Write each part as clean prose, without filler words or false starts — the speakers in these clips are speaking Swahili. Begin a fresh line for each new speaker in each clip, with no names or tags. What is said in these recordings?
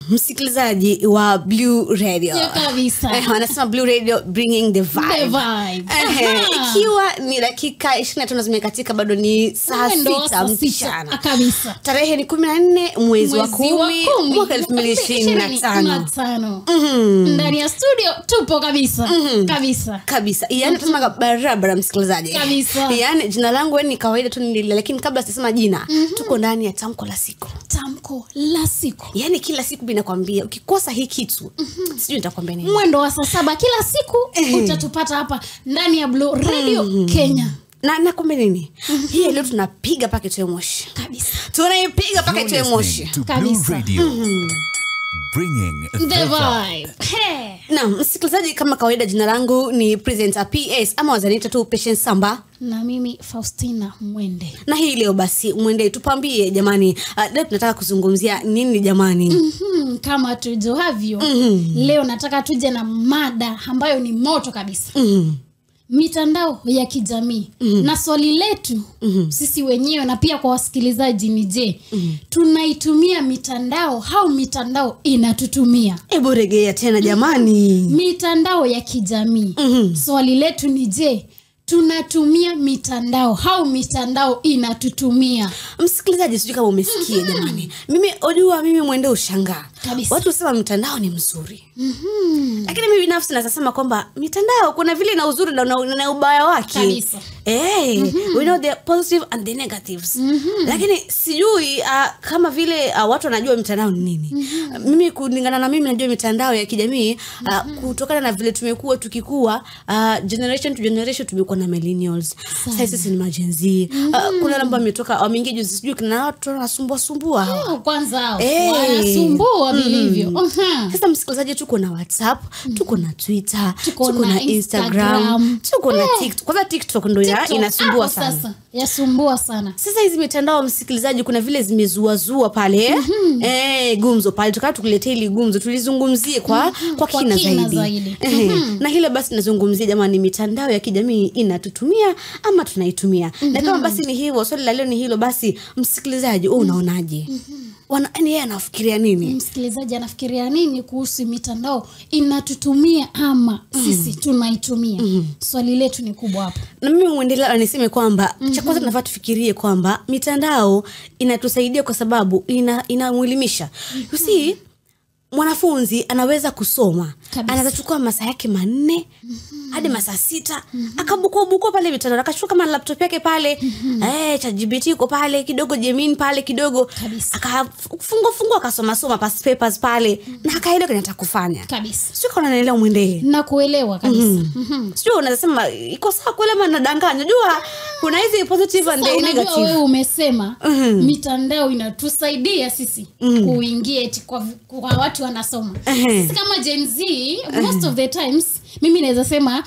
msikilizaji wa Blue Radio.
Ya kabisa.
Wanasema Blue Radio bringing the vibe.
The vibe.
Ikiwa ni dakika 25 zimekatika, bado ni saa 6 mchana.
Kabisa.
Tarehe ni 14 mwezi wa 10 mwaka 2025.
Ndani ya studio tupo kabisa.
Kabisa. Yaani tunasema barabara msikilizaji.
Kabisa.
Yaani jina langu ni kawaida tu nilile, lakini kabla sisema jina, tuko ndani ya tamko la siku.
Tamko la siku.
Yaani kila siku binakwambia ukikosa hii kitu, sijui nitakwambia nini.
Mwendo wa saa 7 kila siku utatupata hapa ndani ya Blue Radio Kenya.
Na kumbe nini? Hii leo tunapiga paka itoe moshi.
Kabisa.
Tunaipiga paka itoe moshi.
Kabisa.
Bringing
the vibe.
Na msikilizaji, kama kawaida jina langu ni presenter PS ama wazaniita tu Patience Samba.
Na mimi Faustina Mwende.
Na hii leo basi Mwende tupambie jamani. Leo tunataka kuzungumzia nini jamani?
Kama tujuavyo, leo nataka tuje na mada ambayo ni moto kabisa. Mitandao ya kijamii. Na swali letu sisi wenyewe na pia kwa wasikilizaji ni je, tunaitumia mitandao au mitandao inatutumia?
Hebu rejea tena jamani.
Mitandao ya kijamii. Swali letu ni je, tunatumia mitandao au mitandao inatutumia?
Msikilizaji, sijui kama umesikia jamani. Mimi Mwende ushangaa. Watu wasema mitandao ni mzuri. Lakini mimi binafsi nasema kwamba mitandao kuna vile na uzuri na ubaya wake.
Kabisa.
We know the positive and the negatives. Lakini sijui kama vile watu wanajua mitandao ni nini. Mimi kulingana na mimi najua mitandao ya kijamii kutokana na vile tumekuwa tukikua generation to generation, tumekuwa na millennials. Sasa sisi ni Gen Z. Kuna namba umetoka wameingia juzi, sijui kuna watu wanasumbua
kwanza wanasumbua vilivyo.
Sasa msikilizaji, tuko na WhatsApp, tuko na Twitter, tuko na Instagram, tuko na TikTok. Kwanza TikTok ndio inasumbua sana.
Sasa yasumbua sana.
Sasa hizi mitandao msikilizaji, kuna vile zimezuazua pale. Gumzo pale, tukuletea ile gumzo tulizungumzie kwa kina zaidi. Na hile basi nazungumzia jamani, mitandao ya kijamii inatutumia ama tunaitumia? Na kama basi ni hivyo, swali la leo ni hilo basi, msikilizaji wewe unaonaje? Yeye anafikiria nini?
Msikilizaji anafikiria nini kuhusu mitandao inatutumia ama sisi tunaitumia? Swali letu ni kubwa hapa.
Na mimi muendelea niseme kwamba cha kwanza tunafaa tufikirie kwamba mitandao inatusaidia kwa sababu inamuelimisha. You see, mwanafunzi anaweza kusoma. Anaweza chukua masaa yake 4 hadi masaa 6 akabuko pale mitandao, akachukua kama laptop yake pale ChatGPT iko pale kidogo, Gemini pale kidogo, akafungua akasoma past papers pale na akaelewa kinataka kufanya
kabisa.
Sio kama unaelewa Mwende?
Na kuelewa kabisa.
Sio unasema iko sawa kuelewa na danganya. Unajua kuna hizi positive and the negative.
Wewe umesema mitandao inatusaidia sisi kuingia eti kwa watu wanasoma. Sisi kama Gen Z most of the times mimi naweza sema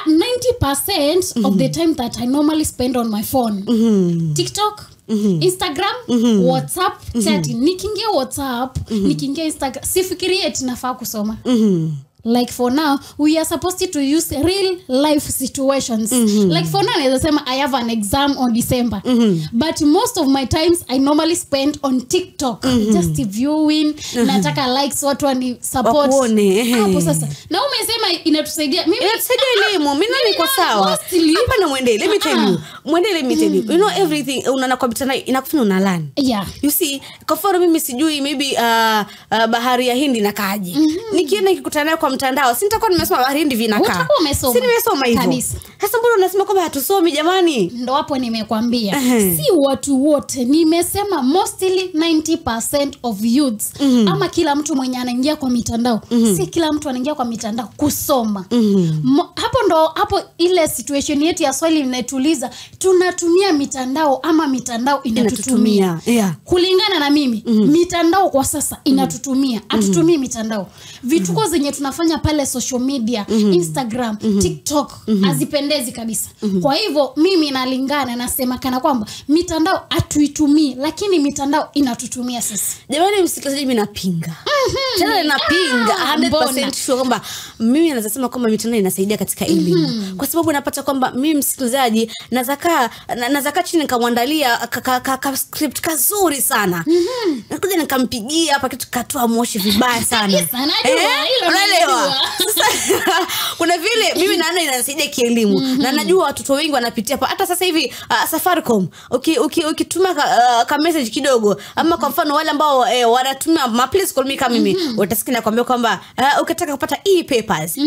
90% of the time that I normally spend on my phone, TikTok, Instagram, WhatsApp, chatting. Nikiingia WhatsApp, nikiingia Instagram, sifikirie eti nafaa kusoma. Like for now, we are supposed to use real life situations. Like for now, I have an exam on December. But most of my times, I normally spend on TikTok. Just viewing, nataka likes, watu wani support. Hapo sasa. Na umesema inatusaidia.
Inatusaidia elimu. Mimi niko sawa. Hapa na Mwende, let me tell you. Mwende, let me tell you. You know everything, unaona kwa bitana inakufanya unalani.
Yeah.
You see, kwa mfano mimi sijui maybe bahari ya Hindi nakaje. Nikienda nikikutana kwa mtandao, si nitakuwa nimesoma bahari Hindi vinakaa. Si nimesoma hivyo. Sasa mbona unasema kwamba hatusomi jamani?
Ndo hapo nimekwambia. Si watu wote, nimesema mostly 90% of youths ama kila mtu mwenye anaingia kwa mitandao. Si kila mtu anaingia kwa mitandao kusoma. Hapo ile situation yetu ya swali linatuliza, tunatumia mitandao ama mitandao inatutumia? Kulingana na mimi, mitandao kwa sasa inatutumia. Hatutumii mitandao. Vituko zenye tunafanya pale social media, Instagram, TikTok, hazipendezi kabisa. Kwa hivyo mimi nalingana, nasema kana kwamba mitandao hatuitumii, lakini mitandao inatutumia sisi.
Jamani msikilizaji, mimi napinga. tena napinga 100% sure kwamba mimi naweza sema kwamba mitandao inasaidia katika elimu. Kwa sababu napata kwamba mimi msikilizaji nazaka chini nikamwandalia ka script kazuri sana. Nakuja nikampigia hapa kitu katoa moshi vibaya sana. Unaelewa? Kuna vile mimi naona inasaidia kielimu na najua watoto wengi wanapitia hata sasa hivi Safaricom ukituma ka message kidogo ama kwa mfano wale ambao wanatumia please call me kama mimi utasikia nakwambia kwamba ukitaka kupata e-papers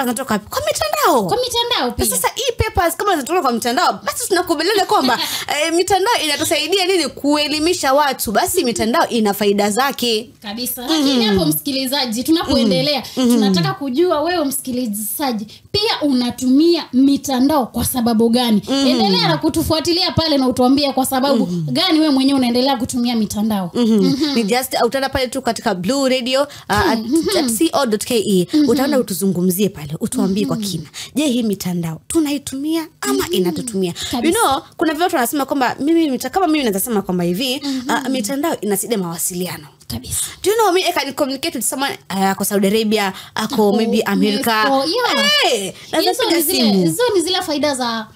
natoka kwa mitandao pia. Sasa e-papers kama zinatoka kwa mitandao basi tunakubaliana kwamba mitandao inatusaidia nini kuelimisha watu, basi mitandao ina faida zake
kabisa. Lakini hapo msikilizaji tunapoendelea tunataka kujua wewe msikilizaji pia unatumia mitandao kwa sababu gani? Endelea na kutufuatilia pale na utuambie kwa sababu gani wewe mwenyewe unaendelea kutumia mitandao.
Ni just utaenda pale tu katika Blue Radio @co.ke utaenda utuzungumzie pale utuambie kwa kina. Je, hii mitandao tunaitumia ama inatutumia? You know, kuna watu wanasema kwamba kama mimi naweza sema kwamba hivi mitandao inasaidia mawasiliano
kabisa.
Do you know me I can communicate with someone ako Saudi Arabia, ako maybe America.
Hizo ni zile faida za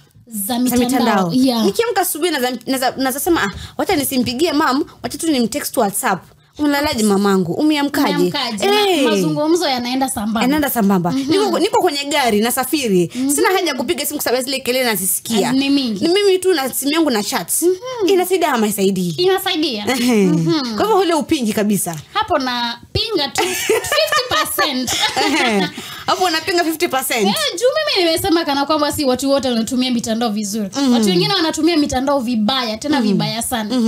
mitandao.
Nikiamka asubuhi naweza sema wacha nisimpigie mam, wacha tu nimtext WhatsApp. Unalalaje mamangu? Umeamkaje?
Mazungumzo yanaenda sambamba.
Niko kwenye gari nasafiri. Sina haja ya kupiga simu kwa sababu zile kelele nazisikia.
Ni
mimi tu na simu yangu na chats. Inasaidia ama isaidii?
Inasaidia.
Kwa hivyo ule upingi kabisa.
Hapo na pinga tu 50%.
Hapo unapinga 50%.
Juu mimi nimesema kana kwamba si watu wote wanatumia mitandao vizuri. Watu wengine wanatumia mitandao vibaya, tena vibaya sana.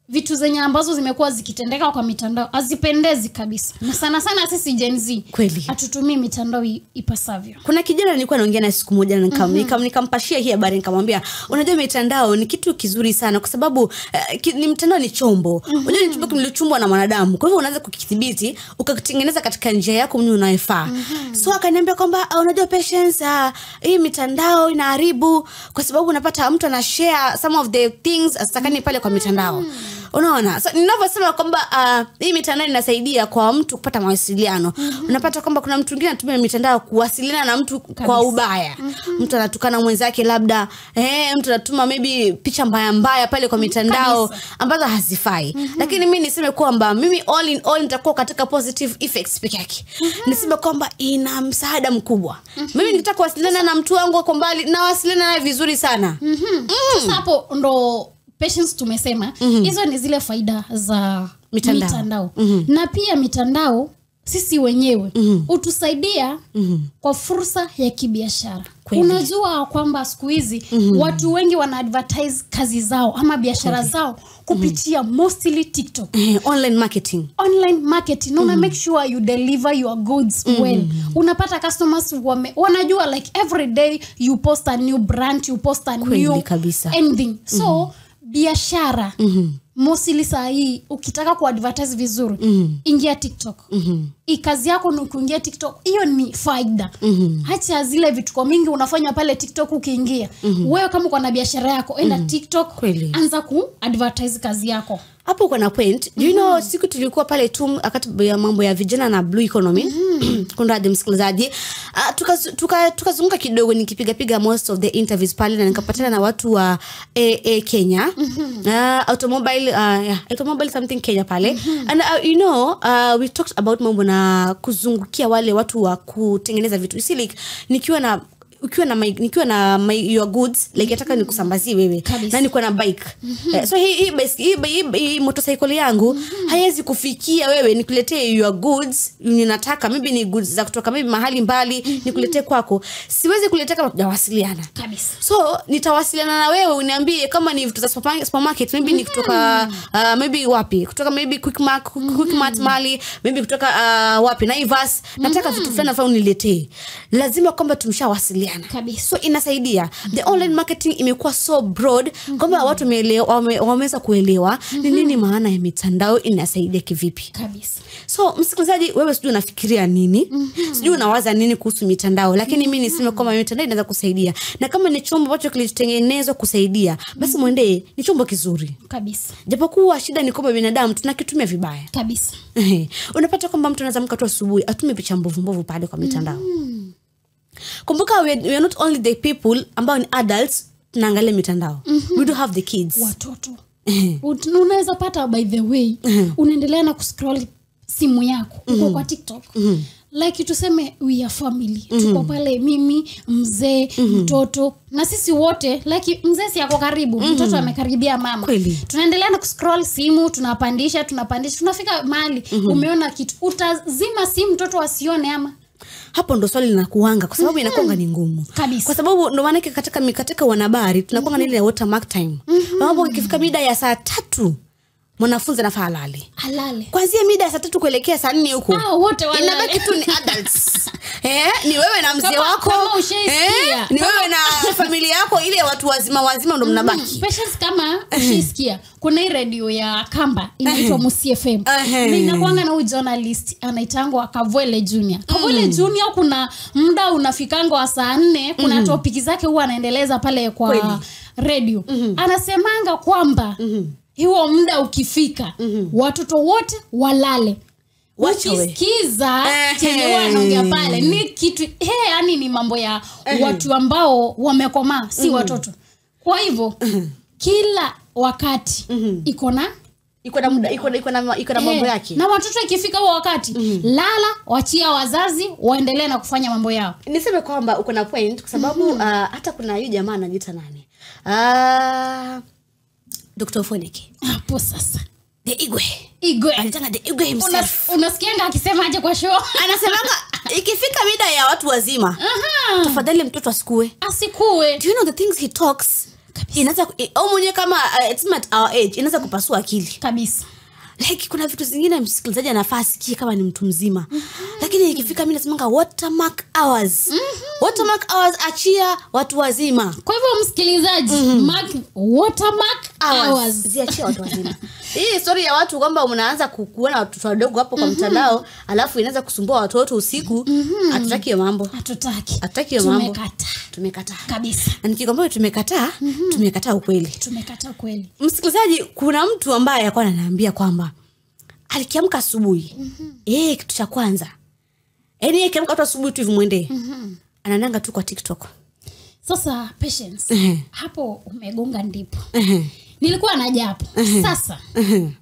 Vitu zenye ambazo zimekuwa zikitendeka kwa mitandao hazipendezi kabisa. Na sana sisi Gen Z
kweli
hatutumii mitandao ipasavyo.
Kuna kijana nilikuwa naongea na siku moja na nikampashia hii habari, nikamwambia unajua mitandao ni kitu kizuri sana kwa sababu ni mitandao ni chombo. Unajua ni chombo kilichochumbwa na wanadamu. Kwa hivyo unaweza kukidhibiti ukakitengeneza katika njia yako mwenyewe unayofaa. So akaniambia kwamba unajua Patience, hii mitandao inaharibu kwa sababu unapata mtu ana share some of the things asitakani pale kwa mitandao. Unaona? So ninavyosema kwamba hii mitandao inasaidia kwa mtu kupata mawasiliano. Unapata kwamba kuna mtu mwingine anatumia mitandao kuwasiliana na mtu kwa ubaya. Mtu anatukana mwenzake labda, mtu anatuma maybe picha mbaya pale kwa mitandao ambazo hazifai. Lakini mimi niseme kwamba mimi all in all nitakuwa katika positive effects peke yake. Niseme kwamba ina msaada mkubwa. Mimi nitaka kuwasiliana na mtu wangu kwa mbali na wasiliana naye vizuri sana.
Sasa hapo ndo Patience tumesema hizo ni zile faida za mitandao. Na pia mitandao sisi wenyewe utusaidia kwa fursa ya kibiashara. Unajua kwamba siku hizi watu wengi wana advertise kazi zao ama biashara zao kupitia mostly TikTok.
Online marketing.
Una make sure you deliver your goods well. Unapata customers wanajua like every day you post a new brand, you post a new anything. So biashara mostly saa hii ukitaka kuadvertise vizuri ingia TikTok. Kazi yako ni kuingia TikTok, hiyo ni faida. Hacha zile vitu kwa mingi unafanya pale TikTok ukiingia. Wewe kama uko na biashara yako enda TikTok, anza kuadvertise kazi yako.
Hapo kuna point. Do you know siku tulikuwa pale tu wakati ya mambo ya vijana na blue economy. Kuna msikilizaji tukazunguka kidogo nikipiga most of the interviews pale na nikapatana na watu wa Kenya. Automobile something Kenya pale. And you know we talked about mambo na kuzungukia wale watu wa kutengeneza vitu. You see like nikiwa na your goods like nataka nikusambazie wewe na niko na bike. So hii motorcycle yangu haiwezi kufikia wewe nikuletee your goods ninataka maybe ni goods za kutoka maybe mahali mbali nikuletee kwako. Siwezi kuletea kama tujawasiliana
kabisa.
So nitawasiliana na wewe uniambie kama ni vitu za supermarket maybe ni kutoka maybe wapi, kutoka maybe Quickmart mali maybe kutoka wapi Naivas. Nataka vitu fulani uniletee. Lazima kwamba tumshawasiliana. kuwasiliana.
Kabisa.
So inasaidia. The online marketing imekuwa so broad kwamba watu wameweza kuelewa ni nini maana ya mitandao, inasaidia kivipi.
Kabisa.
So msikilizaji, wewe sijui unafikiria nini, sijui unawaza nini kuhusu mitandao, lakini mimi niseme kwamba mitandao inaweza kusaidia, na kama ni chombo ambacho kilitengenezwa kusaidia, basi mwendee, ni chombo kizuri
kabisa.
Japokuwa shida ni kwamba binadamu tunakitumia vibaya
kabisa.
Unapata kwamba mtu anaweza amka tu asubuhi atume picha mbovu pale kwa mitandao. Kumbuka we are not only the people ambao ni adults tunaangalia mitandao. We do have the kids,
watoto. Unaweza pata by the way unaendelea na kuscroll simu yako uko kwa TikTok. Like tuseme we are family. Tuko pale mimi, mzee, mtoto, na sisi wote like mzee si yako karibu, mtoto amekaribia mama. Tunaendelea na kuscroll simu, tunapandisha, tunafika mahali umeona kitu, utazima simu mtoto asione ama?
Hapo ndo swali linakuanga kwa sababu inakuanga ni ngumu. Kwa sababu ndo maana katika wanahabari tunakuanga na ile watermark time. Mambo ikifika mida ya saa 3 mwanafunzi anafaa alale. Kuanzia mida ya saa 3 kuelekea saa 4 huko.
Wote walale.
Inabaki tu ni adults. Ni wewe na mzee wako. Ni wewe na familia yako, ile watu wazima ndo mnabaki.
Patience kama ushaisikia. Kuna hii radio ya Kamba inaitwa Musi FM. Na inakuanga na journalist anaitangwa Kavwele Junior. Kavwele Junior kuna muda unafikanga wa saa 4, kuna topic zake huwa anaendeleza pale kwa radio. Anasemanga kwamba hiyo muda ukifika watoto wote walale. Ukisikiza chenye wanaongea pale ni kitu yani ni mambo ya watu ambao wamekomaa, si watoto. Kwa hivyo kila wakati iko na
muda, iko na mambo yake.
Na watoto ikifika huo wakati lala, wachia wazazi waendelee na kufanya mambo yao.
Niseme kwamba uko na point kwa sababu hata kuna huyu jamaa anajiita nani? Dr. Foneke.
Hapo sasa.
The Igwe. Anataka the Igwe himself.
Unasikianga akisema aje kwa show?
Anasemanga ikifika mida ya watu wazima, tafadhali mtoto asikue. Do you know the things he talks? Inaweza au mwenye kama it's at our age inaweza kupasua akili.
Kabisa.
Like kuna vitu zingine msikilizaji anafaa asikie kama ni mtu mzima. Lakini ikifika mimi nasemanga watermark hours. Watermark hours achia watu wazima.
Kwa hivyo msikilizaji, mark watermark hours.
Ziachia watu wazima. Hii story ya watu kwamba mnaanza kuona watoto wadogo hapo kwa mtandao, alafu inaanza kusumbua watoto usiku, hatutaki hiyo mambo. Hatutaki hiyo mambo. Tumekataa.
Kabisa.
Na nikikwambia tumekataa ukweli. Msikilizaji, kuna mtu ambaye alikuwa ananiambia kwamba alikiamka asubuhi. Kitu cha kwanza. Akiamka tu asubuhi tu mwende. Anaendanga tu kwa TikTok.
Sasa Patience, hapo umegonga ndipo. Nilikuwa naja hapo. Sasa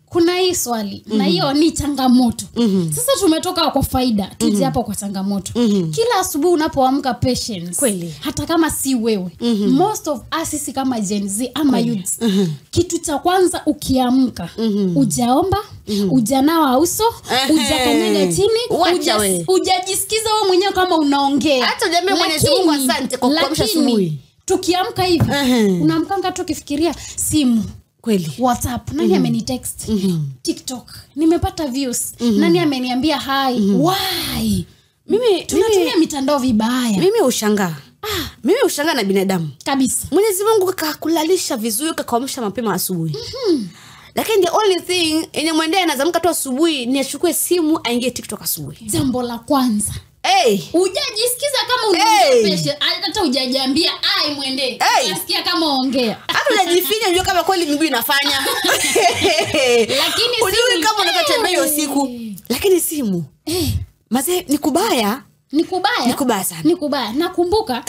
kuna hii swali na hiyo ni changamoto. Sasa tumetoka kwa faida, tuje hapo kwa changamoto. Kila asubuhi unapoamka Patience,
kweli,
hata kama si wewe, most of us sisi kama Gen Z ama youth, kitu cha kwanza ukiamka, ujaomba, ujanawa uso, ujakanyaga chini, ujajisikiza wewe mwenyewe kama unaongea.
Hata jamii Mwenyezi Mungu asante kwa kuamsha asubuhi.
Tukiamka hivi, unaamkanga tu ukifikiria simu.
Kweli.
WhatsApp, nani amenitext? TikTok, nimepata views. Nani ameniambia hi? Why?
Mimi
tunatumia mitandao vibaya.
Mimi ushangaa. Mimi ushangaa na binadamu.
Kabisa.
Mwenyezi Mungu akakulalisha vizuri, akakuamsha mapema asubuhi. Lakini the only thing yenye mwendea anazamka tu asubuhi ni achukue simu aingie TikTok asubuhi.
Jambo la kwanza. Ujajisikiza kama unaongea hata hujajiambia mwende. Unasikia kama ongea.
Hata unajifinya unajua kama kweli miguu inafanya.
Lakini
simu kama unatembea usiku. Lakini simu. Mazee ni kubaya.
Ni kubaya
sana.
Ni kubaya. Nakumbuka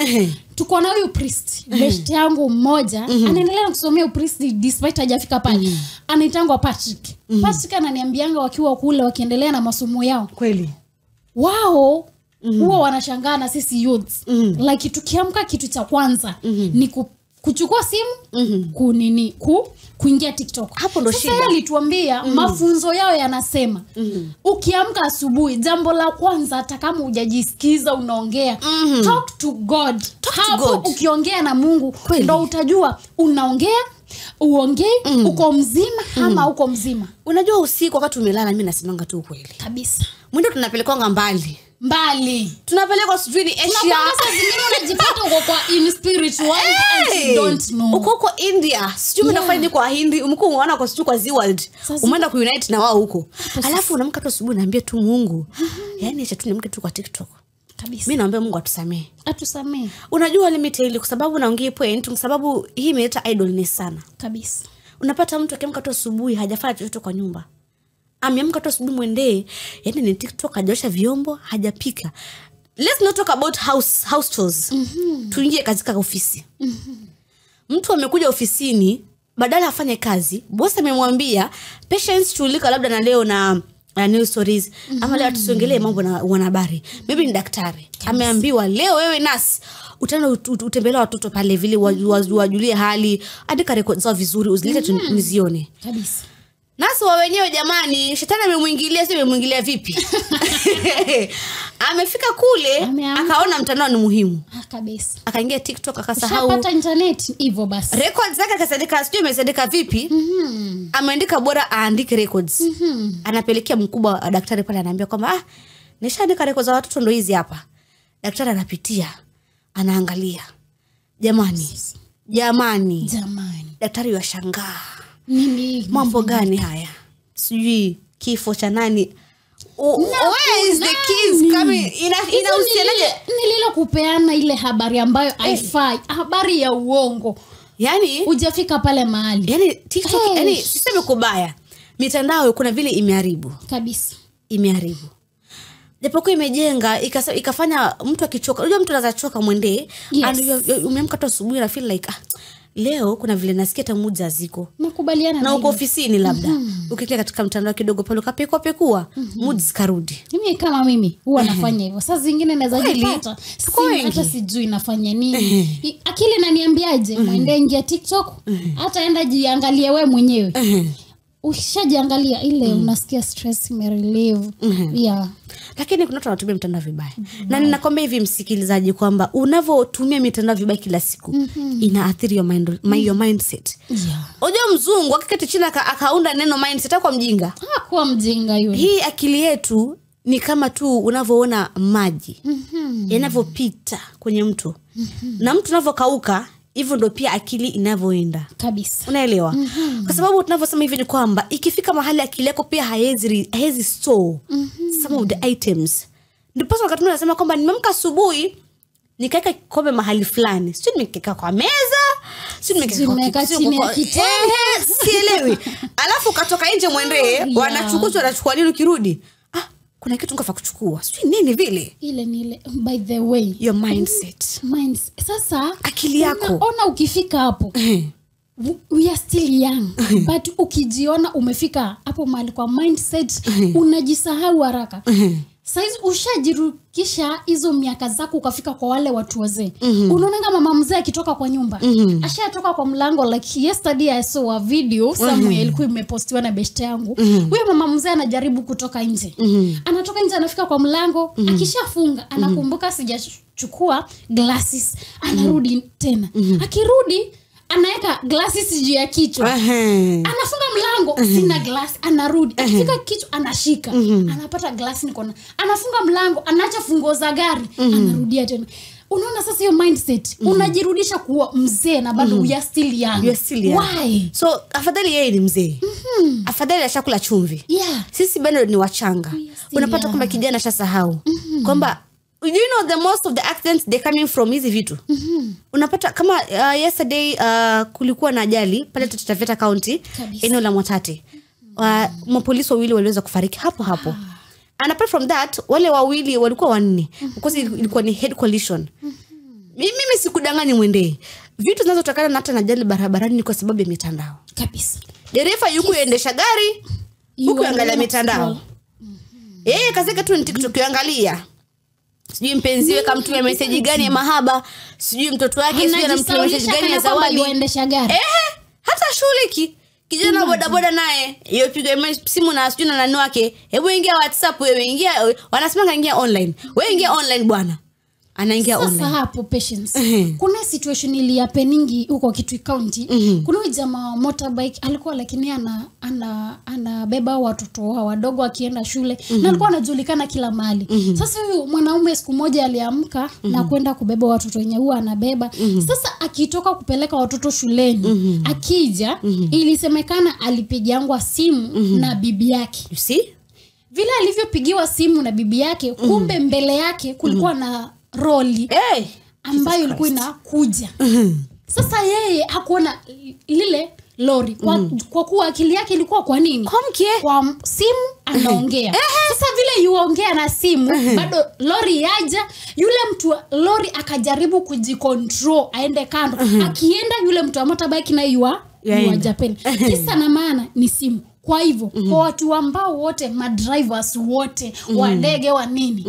tuko na huyu priest, best yangu mmoja, anaendelea kusomea priest despite hajafika pale. Anaitangwa Patrick. Patrick ananiambianga wakiwa kule wakiendelea na masomo yao.
Kweli.
Wao huwa wanashangaa na sisi youths. Like tukiamka kitu cha kwanza ni kuchukua simu, kuingia TikTok.
Hapo ndo shida.
Sasa alituambia mafunzo yao yanasema ukiamka asubuhi, jambo la kwanza hata kama hujajisikiza unaongea, talk to God. Hapo ukiongea na Mungu ndo utajua unaongea, uongee, uko mzima ama uko mzima.
Unajua usiku wakati umelala mimi nasimanga tu kweli.
Kabisa.
Mwendo tunapelekwanga mbali.
mbali.
Tunapelekwa sijui ni Asia.
Sasa zingine unajipata uko kwa in spirit world and you don't know.
Uko kwa India, sijui unafanya kwa Hindi, umko unaona kwa sijui kwa Z-World. Umeenda ku unite na wao huko. Alafu unamka tu asubuhi naambia tu Mungu. Yaani acha tu nimke tu kwa TikTok.
Kabisa.
Mimi naomba Mungu atusamee.
Atusamee.
Unajua limit ile kwa sababu naongea point kwa sababu hii imeleta idleness sana.
Kabisa.
Unapata mtu akiamka tu asubuhi hajafanya chochote kwa nyumba. Ameamka tu asubuhi mwendee, yani ni TikTok, hajaosha vyombo, hajapika. Let's not talk about house chores. Tuingie katika ofisi. Mtu amekuja ofisini, badala afanye kazi, boss amemwambia patience tulika labda na leo na news stories, ama leo tusiongelee mambo na wanahabari. Maybe ni daktari. Ameambiwa leo wewe nurse utaenda utembelee watoto pale vile wajulie hali, andika records zao vizuri uzilete nizione.
Kabisa.
Nasi wa wenyewe jamani, shetani amemuingilia, sio amemuingilia vipi? Amefika kule, akaona mtandao ni muhimu.
Kabisa.
Akaingia TikTok akasahau.
Shapata internet hivyo basi.
Records zake akasadika, sio amesadika vipi? Ameandika bora aandike records. Anapelekea mkubwa wa daktari pale anaambia kwamba nishaandika records za watoto ndo hizi hapa. Daktari anapitia, anaangalia. Jamani. Daktari yashangaa.
Nini
mambo gani haya? Sijui kifo cha nani? Where is the kids coming? Inahusianaje?
Nililo kupeana ile habari ambayo haifai, habari ya uongo.
Yani
hujafika pale mahali.
Yani TikTok, yani siseme kubaya. Mitandao kuna vile imeharibu.
Kabisa.
Imeharibu. Japokuwa imejenga, ikafanya mtu akichoka. Unajua mtu anaweza choka mwendee, umeamka tu asubuhi na feel like leo kuna vile nasikia tamuzi ziko.
Nakubaliana
na uko ofisini labda. Ukiklika katika mtandao kidogo pale ukapekua mood zikarudi.
Mimi huwa nafanya hivyo. Sasa zingine naweza jipata hata sijui nafanya nini. Akili inaniambiaje? Mwende ingia TikTok, hata enda jiangalie wewe mwenyewe. Ukishajiangalia ile unasikia stress imerelieve.
Lakini kuna watu wanatumia mtandao vibaya. Na ninakwambia hivi msikilizaji kwamba unavotumia mitandao vibaya kila siku inaathiri your mindset. Unajua mzungu akiketi chini akaunda neno mindset kwa mjinga.
Kwa mjinga yule.
Hii akili yetu ni kama tu unavoona maji yanavopita kwenye mto. Na mtu unavokauka hivyo ndo pia akili inavoenda.
Kabisa.
Unaelewa? Kwa sababu tunavosema hivi ni kwamba ikifika mahali akili yako pia haezi store some of the items. Ndipo wakati mimi nasema kwamba nimeamka asubuhi nikaeka kikombe mahali fulani. Sio nimekeka kwa meza, sio nimekeka chini ya kitanda. Sielewi. Alafu katoka nje mwendee, wanachukua nini ukirudi? Kuna kitu ngafaa kuchukua. Sio nini vile?
Ile ni ile by the way.
Your mindset.
Sasa
akili yako.
Ona ukifika hapo. We are still young. But ukijiona umefika hapo mahali kwa mindset, unajisahau haraka. Saizi ushajirukisha hizo miaka zako ukafika kwa wale watu wazee. Unaona kama mama mzee akitoka kwa nyumba, ashatoka kwa mlango. Like yesterday I saw a video somewhere ilikuwa imepostiwa na best yangu. Huyo mama mzee anajaribu kutoka nje. Anatoka nje anafika kwa mlango, akishafunga anakumbuka sijachukua glasses, anarudi tena. Akirudi anaeka glasses juu ya kichwa. Anafunga mlango, sina glass, anarudi. Akifika kichwa anashika. Anapata glass niko na. Anafunga mlango, anaacha funguo za gari, anarudia tena. Unaona sasa hiyo mindset, unajirudisha kuwa mzee na bado we are still young. Why?
So afadhali yeye ni mzee. Afadhali ashakula chumvi. Sisi bado ni wachanga. Unapata kwamba kijana ashasahau kwamba you know the most of the accidents they coming from hizi vitu. Unapata kama yesterday kulikuwa na ajali pale Taveta County eneo la Mwatate. Mapolisi wawili waliweza kufariki hapo. And apart from that wale wawili walikuwa wanne because ilikuwa ni head collision. Mimi sikudanganya mwendee. Vitu zinazotokana na hata na ajali barabarani ni kwa sababu ya mitandao.
Kabisa.
Dereva yuko endesha gari huko angalia mitandao. Kazi yake tu ni TikTok angalia. Sijui mpenziwe kamtumia message gani ya mahaba, sijui mtoto wake sijui anamtumia message gani ya zawadi. Hata shughuliki. Kijana bodaboda naye, yeye piga simu na sijui na nani wake. Hebu ingia WhatsApp wewe ingia, wanasema ingia online. Wewe ingia online bwana. anaingia
sasa
online.
hapo patience. Kuna situation iliyapeningi huko Kitui County. Kuna jamaa wa motorbike alikuwa lakini anabeba watoto wadogo akienda shule na alikuwa anajulikana kila mahali. Sasa huyu mwanaume siku moja aliamka na kwenda kubeba watoto wenye huwa anabeba. Sasa akitoka kupeleka watoto shuleni, akija ilisemekana alipigiangwa simu na bibi yake.
You see?
Vile alivyopigiwa simu na bibi yake, kumbe mbele yake kulikuwa na roli ambayo ilikuwa inakuja. Sasa yeye hakuona lile lori kwa kuwa akili yake ilikuwa kwa nini? Kwa simu anaongea. Sasa vile yuongea na simu bado lori yaja, yule mtu lori akajaribu kujicontrol aende kando. Akienda yule mtu wa motorbike na yua Japan. Kisa na maana ni simu. Kwa hivyo kwa watu ambao wote madrivers wote wadege wa nini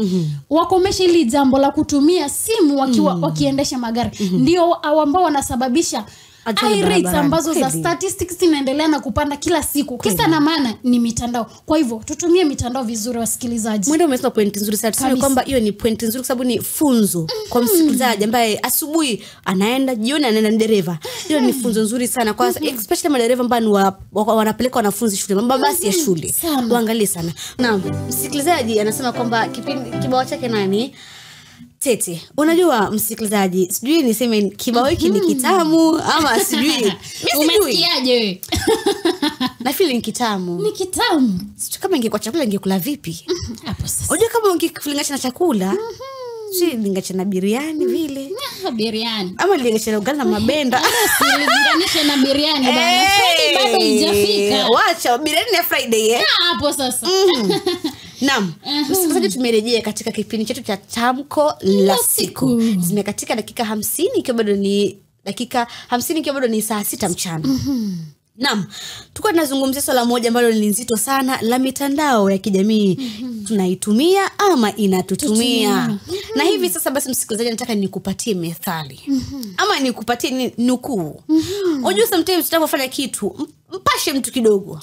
wakomesha ili jambo la kutumia simu wakiendesha magari, ndio ambao wanasababisha rates ambazo za statistics zinaendelea na kupanda kila siku. Kisa na maana ni mitandao. Kwa hivyo tutumie mitandao vizuri wasikilizaji.
Mwende umesema point nzuri sana. Tuseme kwamba hiyo ni point nzuri kwa sababu ni funzo kwa msikilizaji ambaye asubuhi anaenda, jioni anaenda dereva. Hiyo ni funzo nzuri sana kwa especially madereva ambao wanapeleka wanafunzi shule, mabasi ya shule. Tuangalie sana. Naam, msikilizaji anasema kwamba kibao chake nani? Tete. Unajua msikilizaji, sijui niseme kibao hiki ni kitamu ama sijui.
Umesikiaje wewe?
Na feeling kitamu.
Ni kitamu.
Sijui kama ingekuwa chakula ingekula vipi?
Hapo sasa.
Unajua kama ungefulinganisha na chakula, sijui linganisha na biriani vile.
Biriani.
Ama linganisha na ugali na mabenda.
Linganisha na biriani bana. Friday bado haijafika.
Wacha biriani ya Friday
hapo sasa.
Naam, msikilizaji tumerejea katika kipindi chetu cha Tamko la Siku. Zimekatika dakika 50 ikiwa bado ni dakika 50 ikiwa bado ni saa 6 mchana. Naam, tulikuwa tunazungumzia swala moja ambalo ni nzito sana la mitandao ya kijamii. Tunaitumia ama inatutumia. Na hivi sasa basi msikilizaji nataka nikupatie methali. Ama nikupatie nukuu. Unajua sometimes tunapofanya kitu mpashe mtu kidogo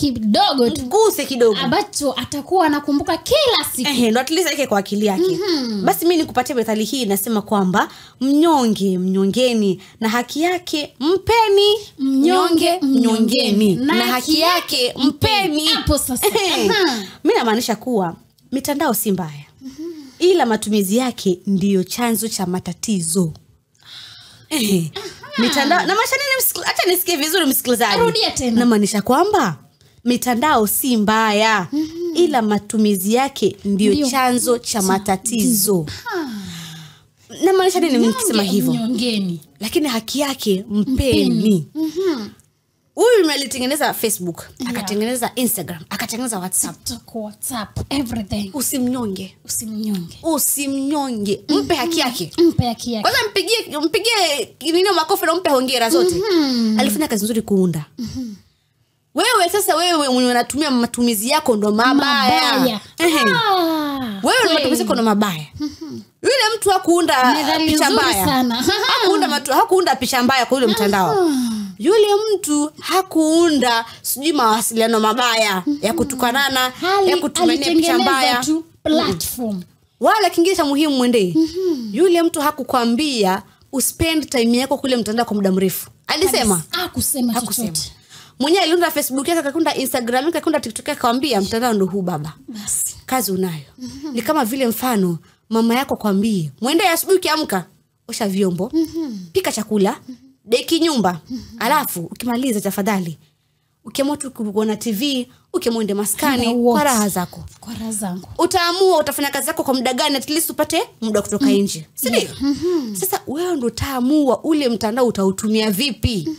tu, guse kidogo
ambacho atakuwa anakumbuka kila siku.
Ndio at least yake kwa akili yake. Basi mimi nikupatie methali hii inasema kwamba mnyonge mnyongeni na haki yake mpeni.
Mnyonge mnyongeni
na haki yake mpeni.
Hapo sasa.
Mimi namaanisha kuwa mitandao si mbaya. Ila matumizi yake ndiyo chanzo cha matatizo. Mitandao na maana nini? Acha nisikie vizuri msikilizaji.
Rudia tena.
Na maanisha kwamba mitandao si mbaya ila matumizi yake ndiyo chanzo cha matatizo. Na maanisha nini nikisema hivyo?
Mnyongeni.
Lakini haki yake mpeni. Huyu alitengeneza Facebook, akatengeneza Instagram, akatengeneza
WhatsApp, everything.
Usimnyonge. Mpe haki yake. Kwanza mpigie nini makofi na mpe hongera zote. Alifanya kazi nzuri kuunda. Wewe sasa wewe mwenye unatumia matumizi yako ndo mabaya. Wewe ndo matumizi yako ndo mabaya. Yule mtu hakuunda picha mbaya. Hakuunda picha mbaya kwa yule mtandao. Yule mtu hakuunda sijui mawasiliano mabaya ya kutukanana, ya kutumania picha mbaya
platform.
Wala kingine cha muhimu mwende. Yule mtu hakukwambia uspend time yako kule mtandao kwa muda mrefu. Alisema?
Hakusema chochote.
Mwenyewe aliunda Facebook yake, akaunda Instagram yake, akaunda TikTok yake, akamwambia mtandao ndo huu baba.
Basi
kazi unayo. Ni kama vile mfano mama yako kwambie, mwende asubuhi ukiamka, osha vyombo, pika chakula, deki nyumba. Alafu ukimaliza tafadhali ukiamua tu kuona TV, ukiamwende maskani kwa raha zako.
Kwa raha zangu.
Utaamua utafanya kazi zako kwa muda gani at least upate muda kutoka nje. Si ndio? Sasa wewe ndo utaamua ule mtandao utautumia vipi.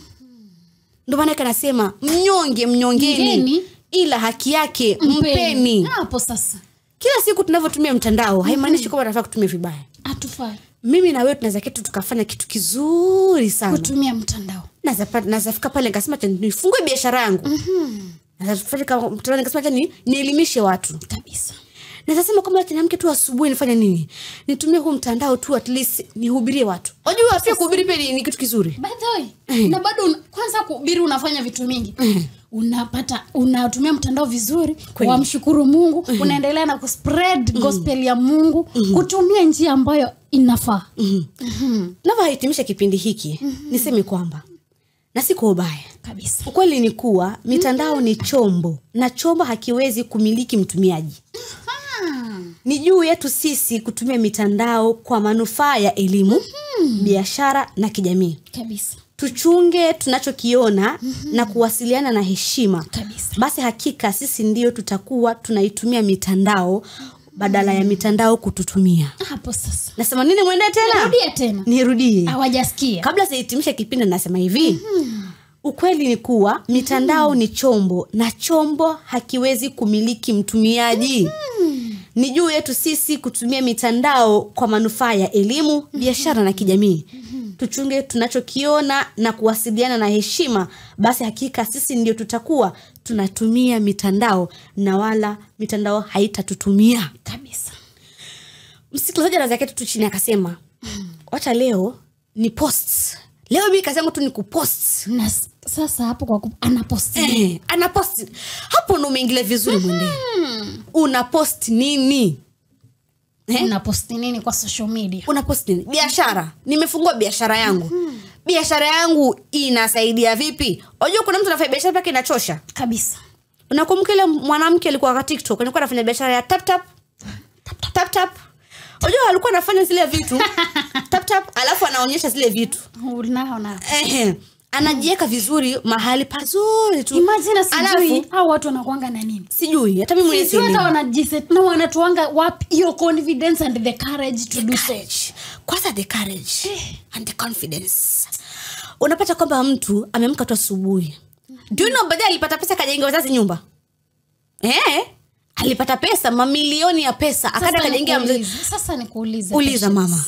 Ndio maana kanasema mnyongeni ila haki yake mpeni.
Hapo sasa.
Kila siku tunavyotumia mtandao haimaanishi kwamba tunafaa kutumia vibaya.
Hatufai.
Mimi na wewe tunaweza kitu tukafanya kitu kizuri sana
kutumia mtandao.
Naweza fika pale nikasema nifungue biashara yangu. Naweza fika mtandao nikasema nielimishe watu
kabisa.
Naweza sema kama niamke tu asubuhi nifanye nini? Nitumie huu mtandao tu at least nihubirie watu. Unajua pia kuhubiri pia ni kitu kizuri.
By the way, na bado kwanza kuhubiri unafanya vitu mingi. unatumia mtandao vizuri, wamshukuru Mungu, unaendelea na kuspread gospel ya Mungu, kutumia njia ambayo inafaa.
Navyohitimisha kipindi hiki, niseme kwamba na siko ubaya
kabisa.
Ukweli ni kuwa mitandao ni chombo, na chombo hakiwezi kumiliki mtumiaji. Ni juu yetu sisi kutumia mitandao kwa manufaa ya elimu, biashara na kijamii.
Kabisa.
Tuchunge tunachokiona na kuwasiliana na heshima.
Kabisa.
Basi hakika sisi ndio tutakuwa tunaitumia mitandao badala ya mitandao kututumia.
Hapo sasa.
Nasema nini mwende tena?
Nirudie tena.
Nirudie.
Hawajasikia.
Kabla sijahitimisha kipindi nasema hivi. Ukweli ni kuwa mitandao ni chombo, na chombo hakiwezi kumiliki mtumiaji. Ni juu yetu sisi kutumia mitandao kwa manufaa ya elimu, biashara na kijamii. Tuchunge tunachokiona na kuwasiliana na heshima. Basi hakika sisi ndio tutakuwa tunatumia mitandao, na wala mitandao haitatutumia.
Kabisa.
Msikilizaji anaweza tu chini akasema, wacha leo ni post. Leo mimi kazi yangu tu ni kupost.
Na sasa hapo kwa anapost.
Anapost. Hapo ndo umeingilia vizuri mwende. Unapost nini?
Unapost nini kwa social media?
Unapost nini? Biashara. Nimefungua biashara yangu. Biashara yangu inasaidia vipi? Unajua kuna mtu anafanya biashara yake inachosha.
Kabisa.
Unakumbuka ile mwanamke alikuwa kwa TikTok, alikuwa anafanya biashara ya tap tap. Tap tap. Unajua alikuwa anafanya zile vitu tap tap, alafu anaonyesha zile vitu.
Unaona.
Anajiweka vizuri mahali pazuri tu.
Imagine sijui hao watu wanakuanga na nini.
Sijui hata mimi mwenyewe
sijui. Hata wanajiset na wanatuanga wapi hiyo confidence and the courage to do so.
Kwanza the courage and the confidence. Unapata kwamba mtu ameamka tu asubuhi. Do you know baadaye alipata pesa kajenga wazazi nyumba? Alipata pesa, mamilioni ya pesa, akaenda kajengea mzazi.
Sasa nikuulize.
Uliza mama.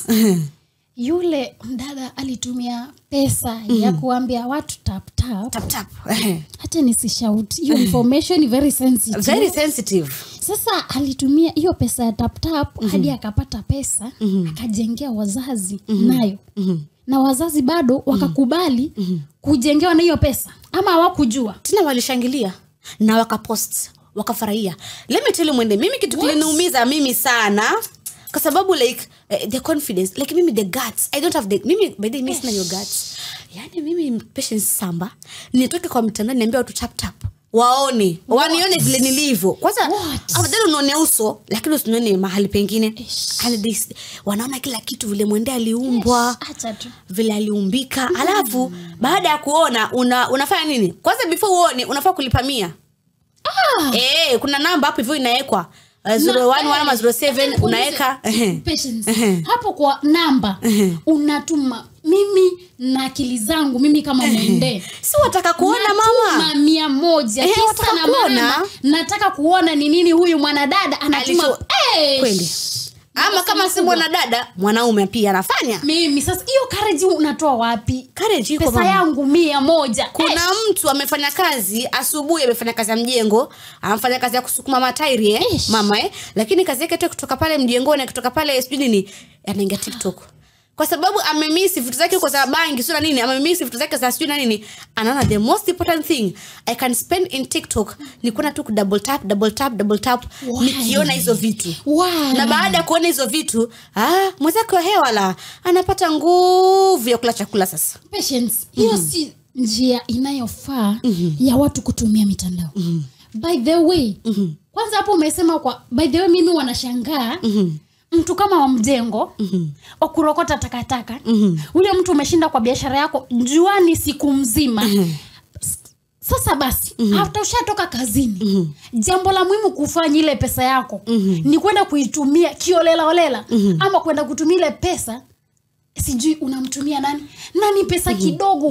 Yule mdada alitumia pesa ya kuambia watu tap tap.
Tap tap.
Hata nisishout. Hiyo information is very sensitive.
Very sensitive.
Sasa alitumia hiyo pesa ya tap tap hadi akapata pesa, akajengea wazazi nayo. Na wazazi bado wakakubali kujengewa na hiyo pesa, ama hawakujua.
Tena walishangilia na wakapost, wakafurahia. Let me tell you mwende, mimi kitu kiliniumiza mimi sana, kwa sababu like the confidence, like mimi the guts, I don't have the, mimi by the miss na your guts. Yani mimi Patience Samba nitoke kwa mtandao niambia watu tap tap waone, wanione vile nilivyo. Kwanza afadhali unaone uso lakini usinione mahali pengine. And this wanaona kila kitu vile mwende aliumbwa,
acha tu
vile aliumbika. Alafu baada ya kuona unafanya nini? Kwanza before uone unafaa kulipa 100. Kuna namba hapo hivyo inawekwa 01 ama 07 unaweka
Patience. Hapo kwa namba unatuma mimi na akili zangu mimi kama mwende.
Si wataka kuona mama?
100 kisa na kuona. Nataka kuona ni nini huyu mwanadada anatuma.
Kweli. Ama kama si mwanadada, mwanaume pia anafanya.
Mimi sasa hiyo courage unatoa wapi?
Courage iko
pesa yangu 100.
Kuna mtu amefanya kazi asubuhi, amefanya kazi ya mjengo, amefanya kazi ya kusukuma matairi mama lakini kazi yake tu kutoka pale mjengoni, kutoka pale sijui nini, anaingia TikTok. Kwa sababu amemisi vitu zake kwa sababu bangi sio nini, amemisi vitu zake za sijui na nini. Anaona the most important thing I can spend in TikTok ni kuna tu double tap nikiona hizo vitu. Na baada ya kuona hizo vitu, mwenzake wa hewa la anapata nguvu ya kula chakula sasa.
Patience, hiyo si njia inayofaa ya watu kutumia mitandao. By the way, kwanza hapo umesema kwa by the way mimi wanashangaa mtu kama wa mjengo okurokota takataka ule mtu umeshinda kwa biashara yako juani siku mzima. Sasa basi hata ushatoka kazini, jambo la muhimu kufanya ile pesa yako ni kwenda kuitumia kiolela ama kwenda kutumia ile pesa sijui unamtumia nani pesa kidogo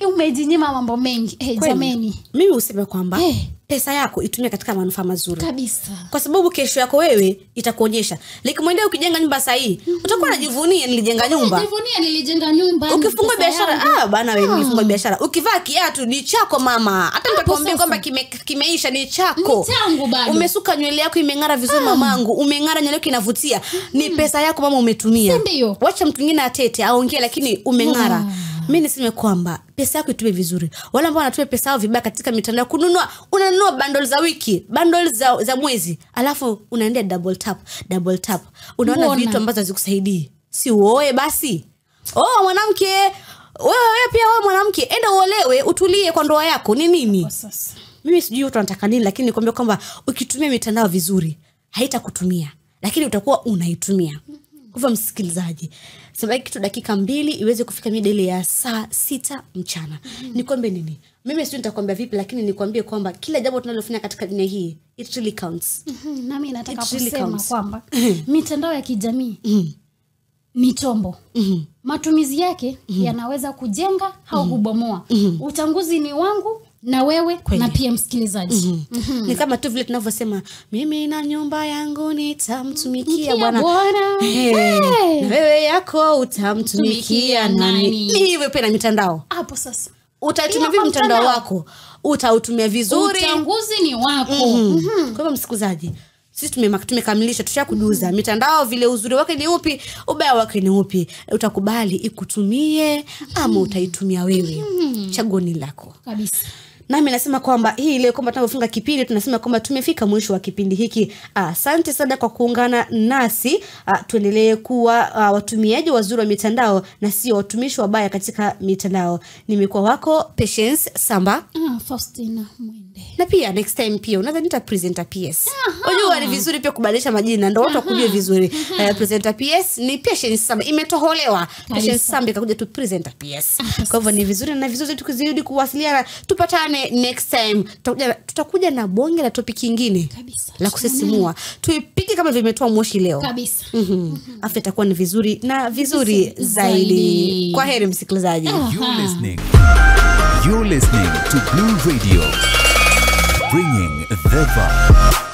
umejinyima mambo mengi. Jameni,
mimi useme kwamba pesa yako itumie katika manufaa mazuri
kabisa,
kwa sababu kesho yako wewe itakuonyesha. Like mwende ukijenga nyumba sahihi utakuwa unajivunia nilijenga nyumba.
Nilijenga nyumba.
Ukifungua biashara bana wewe nilifungua biashara. Ukivaa kiatu ni chako mama. Hata nitakwambia kwamba kimeisha ni chako.
Ni changu bado.
Umesuka nywele yako imeng'ara vizuri mamangu. Umeng'ara nywele yako inavutia. Ni pesa yako mama umetumia.
Ndio.
Wacha mtu mwingine atete aongee lakini umeng'ara. Mimi niseme kwamba pesa yako itumie vizuri. Wale ambao wanatumia pesa yao vibaya katika mitandao, unanunua bundles za wiki, bundles za mwezi, alafu unaendea double tap. Unaona vitu ambazo hazikusaidii. Si uoe basi. Mwanamke, wewe pia wewe mwanamke, enda uolewe, utulie kwa ndoa yako. Ni nini? Mimi sijui watu wanataka nini, lakini nikwambia kwamba ukitumia mitandao vizuri, haitakutumia, lakini utakuwa unaitumia. Kwa msikilizaji, sema kitu dakika 2 iweze kufika mida ile ya saa 6 mchana. Nikwambie nini? Mimi sio nitakwambia vipi, lakini nikwambie kwamba kila jambo tunalofanya katika dunia hii, it really counts.
Nami nataka kusema kwamba mitandao ya kijamii ni chombo. Matumizi yake yanaweza kujenga au kubomoa. Utanguzi ni wangu na wewe na pia msikilizaji.
Ni kama tu vile tunavyosema, mimi na nyumba yangu nitamtumikia Bwana. Na wewe yako utamtumikia nani? Ni hivyo pia na mitandao.
Hapo sasa
utatumia vipi mtandao wako? Utautumia vizuri,
utanguzi ni wako.
Kwa hivyo msikilizaji, sisi tumekamilisha, tushakujuza mitandao vile uzuri wake ni upi, ubaya wake ni upi. Utakubali ikutumie ama utaitumia wewe? Chaguo ni lako
kabisa.
Nami nasema kwamba hii leo kwamba tunapofunga kipindi tunasema kwamba tumefika mwisho wa kipindi hiki. Asante sana kwa kuungana nasi. Tuendelee kuwa watumiaji wazuri wa mitandao na sio watumishi wabaya katika mitandao. Nimekuwa wako Patience Samba,
Faustina Mwende.
Na pia next time pia unaweza nita presenter PS. Unajua ni vizuri pia kubadilisha majina ndio watu wakujue vizuri. Presenter PS ni Patience Samba, imetoholewa. Patience Samba ikakuja tu presenter PS. Kwa hivyo ni vizuri na vizuri tukizidi kuwasiliana. Tupatane next time. Tutakuja na bonge la topic nyingine la kusisimua. Tuipige kama vimetoa moshi leo
kabisa.
After itakuwa ni vizuri na vizuri zaidi. Kwa heri msikilizaji.
You're listening to Blue Radio, bringing the vibe.